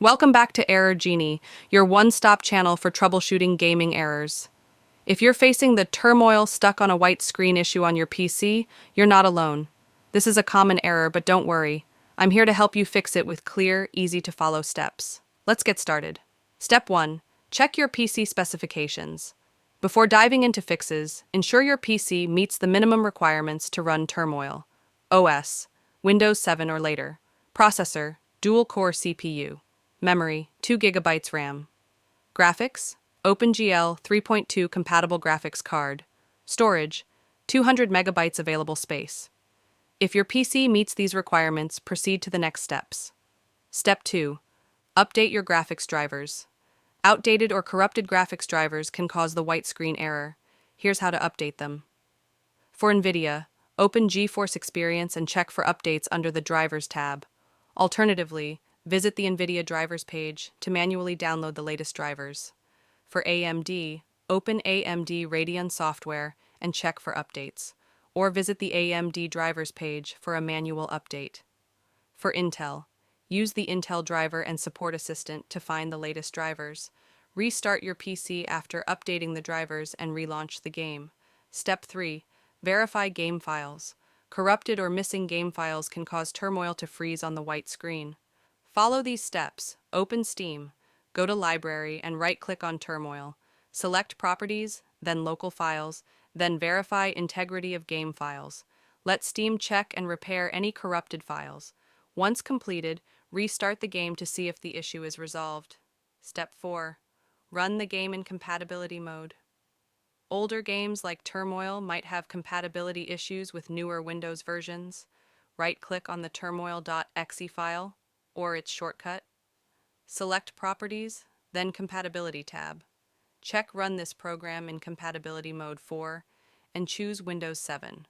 Welcome back to Error Genie, your one-stop channel for troubleshooting gaming errors. If you're facing the turmoil stuck on a white screen issue on your PC, you're not alone. This is a common error, but don't worry. I'm here to help you fix it with clear, easy-to-follow steps. Let's get started. Step 1. Check your PC specifications. Before diving into fixes, ensure your PC meets the minimum requirements to run Turmoil. OS, Windows 7 or later. Processor, dual-core CPU. Memory, 2 GB RAM. Graphics, OpenGL 3.2 compatible graphics card. Storage, 200 megabytes available space. If your PC meets these requirements, proceed to the next steps. Step 2. Update your graphics drivers. Outdated or corrupted graphics drivers can cause the white screen error. Here's how to update them. For NVIDIA, open GeForce Experience and check for updates under the Drivers tab. Alternatively, visit the NVIDIA drivers page to manually download the latest drivers. For AMD, open AMD Radeon software and check for updates, or visit the AMD drivers page for a manual update. For Intel, use the Intel driver and support assistant to find the latest drivers. Restart your PC after updating the drivers and relaunch the game. Step 3. Verify game files. Corrupted or missing game files can cause Turmoil to freeze on the white screen. Follow these steps. Open Steam, go to Library and right-click on Turmoil. Select Properties, then Local Files, then verify integrity of game files. Let Steam check and repair any corrupted files. Once completed, restart the game to see if the issue is resolved. Step 4. Run the game in compatibility mode. Older games like Turmoil might have compatibility issues with newer Windows versions. Right-click on the turmoil.exe file, or its shortcut. Select Properties, then Compatibility tab. Check Run this program in compatibility mode 4, and choose Windows 7.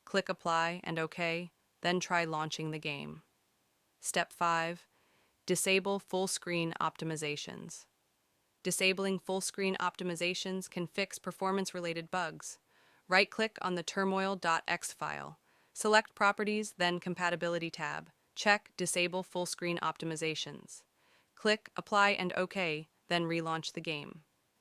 Click Apply and OK, then try launching the game. Step 5. Disable full screen optimizations. Disabling full screen optimizations can fix performance-related bugs. Right-click on the turmoil.exe file. Select Properties, then Compatibility tab. Check Disable Full Screen Optimizations. Click Apply and OK, then relaunch the game.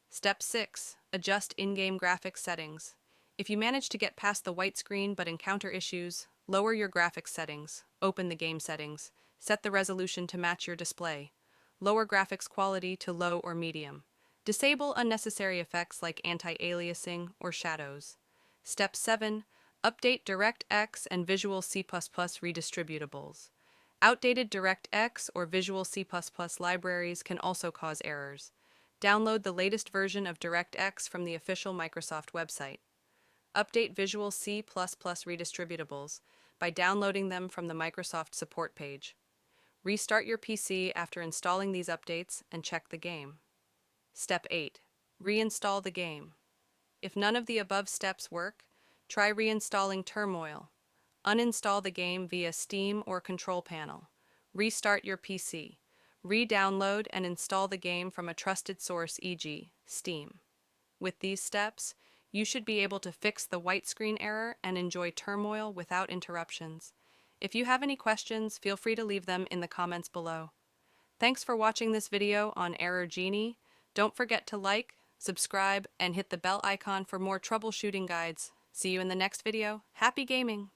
Step 6. Adjust in-game graphics settings. If you manage to get past the white screen but encounter issues, lower your graphics settings, open the game settings, set the resolution to match your display, lower graphics quality to low or medium. Disable unnecessary effects like anti-aliasing or shadows. Step 7. Update DirectX and Visual C++ redistributables. Outdated DirectX or Visual C++ libraries can also cause errors. Download the latest version of DirectX from the official Microsoft website. Update Visual C++ redistributables by downloading them from the Microsoft support page. Restart your PC after installing these updates and check the game. Step 8. Reinstall the game. If none of the above steps work, try reinstalling Turmoil. Uninstall the game via Steam or Control Panel. Restart your PC. Re-download and install the game from a trusted source, e.g., Steam. With these steps, you should be able to fix the white screen error and enjoy Turmoil without interruptions. If you have any questions, feel free to leave them in the comments below. Thanks for watching this video on Error Genie. Don't forget to like, subscribe, and hit the bell icon for more troubleshooting guides. See you in the next video. Happy gaming!